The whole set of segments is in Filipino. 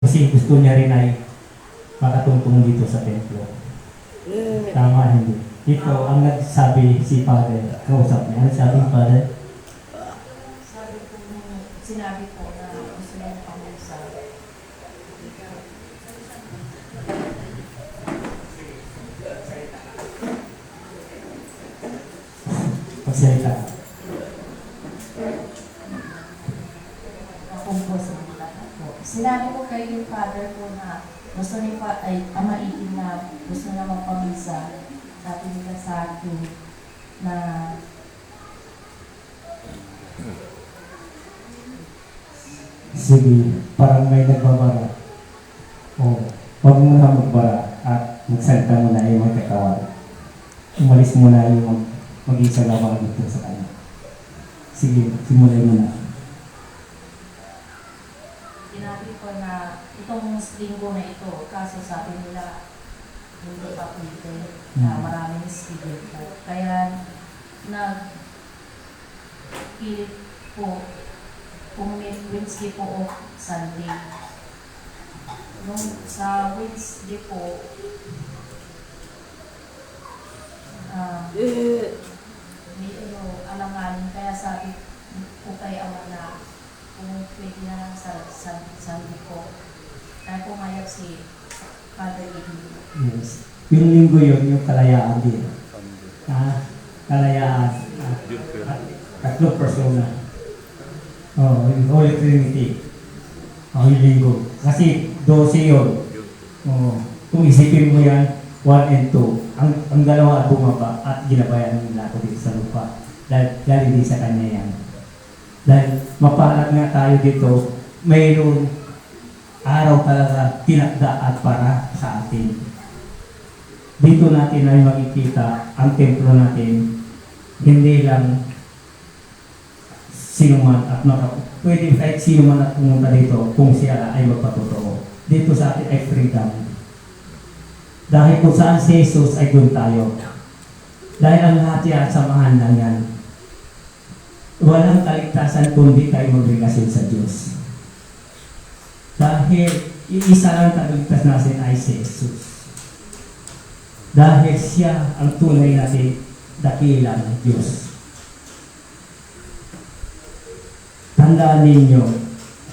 Kasi gusto niya rin ay makatungtong dito sa templo. Tama, hindi. Dito, ang nagsabi si Father, kausap niya. Ano sabi ni Father? Sabi ko, sinabi ko na gusto niya pang-usa. Pagsalita. Nakumpos ang mga ko. Sinabi ko kay yung father ko na gusto niya ay amaiin na gusto niya magpamisa. Sabi nila sa akin na Sige, parang may nagbabara. O, huwag mo na magbara at magsalita mo na yung mga katawan. Umalis mo na yung mag-isa lawa dito sa kanya. Sige, simulan mo na. sinabi ko na itong linggo na ito, kaso sabi nila hindi pa pwede na maraming student po. Kaya nag-pilit po kung Wednesday po o Sunday. Nung sa Wednesday po, may alanganin. Kaya sabi ko kay Ama na kung pwede na lang sa Sunday po. Kaya pumayag si Father Edwin. Yes. Yung linggo yun, yung kalayaan din. Kalayaan. Tatlong persona. Yung Holy Trinity. Yung linggo. Kasi 12 yun. Kung isipin mo yan, 1 and 2. Ang dalawa at bumaba at ginabayan ng lahat dito sa lupa. Dahil hindi sa kanya yan. Dahil mapalad nga tayo dito, mayroon araw talaga tinakda at para sa atin. Dito natin ay makikita ang templo natin, hindi lang sino man at pwede kahit sino man at pumunta dito kung siya ay magpatotoo. Dito sa atin ay freedom. Dahil kung saan si Jesus ay doon tayo. Dahil ang lahat yan, samahan lang yan. Walang kaligtasan kundi tayo magrelasyon sa Diyos. Dahil iisa lang kaligtas natin ay si Jesus. Dahil siya ang tunay natin dakilang Diyos. Tandaan ninyo,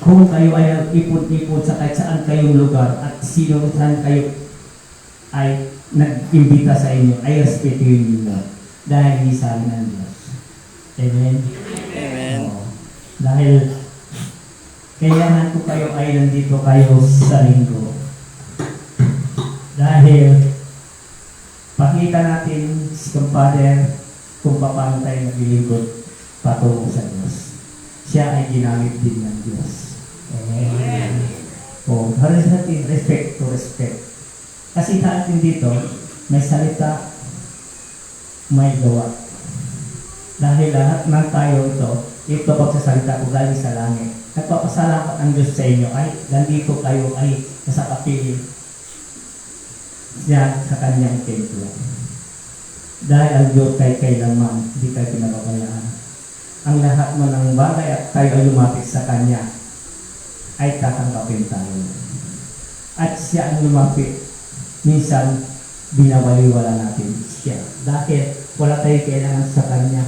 kung kayo ay ipot-ipot sa kahit saan kayong lugar at sino saan kayo ay nag-imbita sa inyo, ay respetuhin ninyo dahil isa ng Diyos. Amen? Amen. Dahil kailangan ko kayo ay nandito kayo sa linggo. Dahil pakita natin si Father kung paano tayo naglilingkod patungo sa Diyos. Siya ay ginamit din ng Diyos. Amen. Halos natin respect to respect. Kasi sa atin dito, may salita, may gawa. Dahil lahat ng tayo ito pagsasalita ko galing sa langit. Nagpapasalamat ang Diyos sa inyo ay nandito kayo ay nasa kapiling siya sa kanyang templo. Dahil ang Diyos kay kailanman, hindi kayo pinababayaan. Ang lahat mo ng bagay at tayo ay lumapit sa Kanya ay tatanggapin tayo. At siya ang lumapit. Minsan, binabaliwala natin siya. Dahil wala tayo kailangan sa Kanya.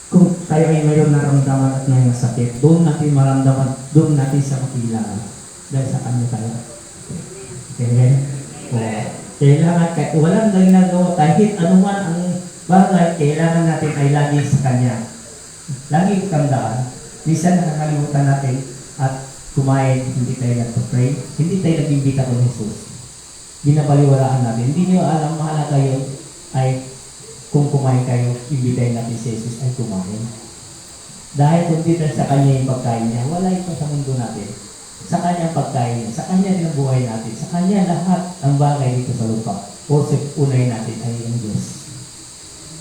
Kung tayo ay mayroon naramdaman at may masakit, doon natin maramdaman, doon natin siya makilaan. Dahil sa Kanya tayo. Amen? Kailangan, kahit walang ginagawa, kahit anuman ang bagay, kailangan natin ay lagi sa Kanya. Lagi tandaan, minsan nakakalimutan natin at kumain, hindi tayo nagpa-pray, hindi tayo nag-imbita kay Jesus. Binabaliwalaan natin. Hindi nyo alam, mahalaga yun ay kung kumain kayo, imbitahin natin si Jesus ay kumain. Dahil kung dito sa Kanya yung pagkain niya, wala ito sa mundo natin. Sa Kanya ang pagkain niya, sa Kanya rin ang buhay natin, sa Kanya lahat ang bagay dito sa lupa. O sa unay natin ay ang Diyos.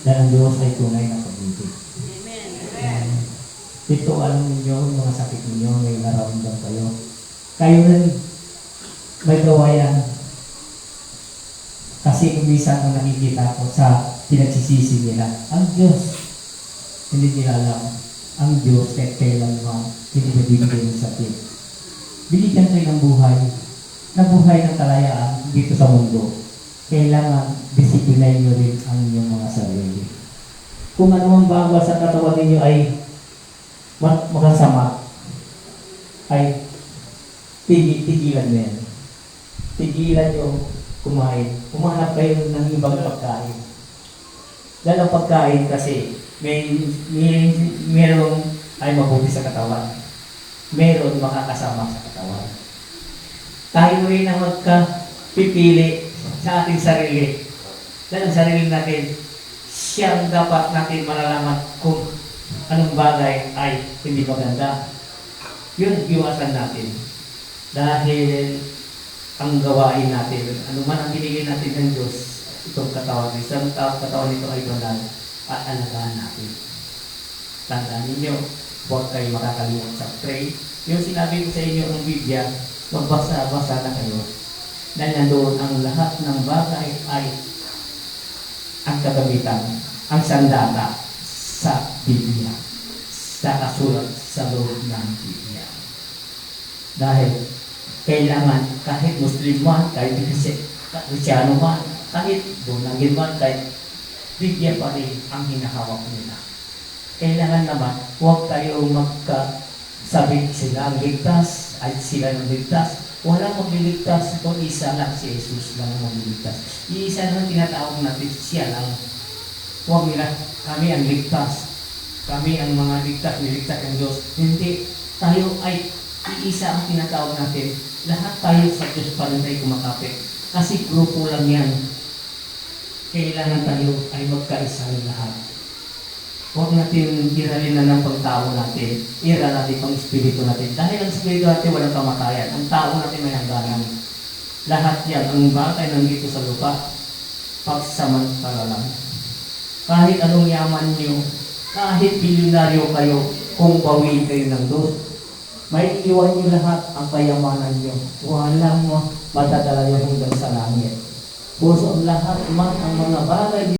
Dahil ang Diyos ay tunay na pag-ibig. Ito alam ninyo, mga sakit ninyo, may nararamdam kayo. Kayo rin may gawa yan. Kasi umisan ang nakikita ko sa pinagsisisi nila. Ang Diyos, hindi nila alam. Ang Diyos kahit kailan naman, hindi nabibigay ng sakit. binigyan kayo ng buhay, na buhay ng kalayaan dito sa mundo. Kailangan disiplinahin nyo rin ang inyong mga sarili. Kung anumang bawal sa katawan ninyo ay makasama, ay tigilan mo yan. Tigilan nyo kumain. Kumanap kayo ng ibang pagkain. Dahil ang pagkain kasi merong ay mabuti sa katawan. Meron makakasama sa katawan. Tayo rin ang magkapipili sa ating sarili. Dahil ang sarili natin, siyang dapat natin malalaman kung anong bagay ay hindi maganda. Yun, iwasan natin. Dahil ang gawain natin, ano man ang binigay natin ng Diyos, itong katawan, isang katawan nito ay banal, at alagaan natin. Tandaan ninyo, huwag kayo makakalimot sa pray. Yung sinabi ko sa inyo ang Biblia, magbasa-basa na kayo. Dahil nandoon ang lahat ng bagay ay ang kagamitan, ang sandata sa Biblia, sa kasulat sa loob ng Biblia. Dahil kailangan kahit Muslim man, kahit Kristyano man, kahit Bunagin man, kahit Biblia pa rin ang hinahawak nila. Kailangan naman, huwag kayong magkasabi sila ang ligtas, ay sila ang ligtas. Walang magliligtas, ito isa lang si Jesus lang ang magliligtas. Iisa lang tinatawag natin, siya lang. Huwag nila, kami ang ligtas. Kami ang mga ligtas, niligtas ng Diyos. Hindi, tayo ay iisa ang tinatawag natin. Lahat tayo sa Diyos pa rin tayo kumakapit. Kasi grupo lang yan. Kailangan tayo ay magkaisa ng lahat. Huwag natin iralin na ng pagtao natin. Ira natin pang espiritu natin. Dahil ang espiritu natin walang kamatayan. Ang tao natin may hangganan. Lahat yan, ang bagay nandito sa lupa, pagsamantala lang. Kahit anong yaman nyo, kahit bilyonaryo kayo, kung bawiin kayo ng Diyos, may iwan nyo lahat ang kayamanan nyo. Walang matadala nyo hanggang sa langit. Puso ang lahat man ang mga bagay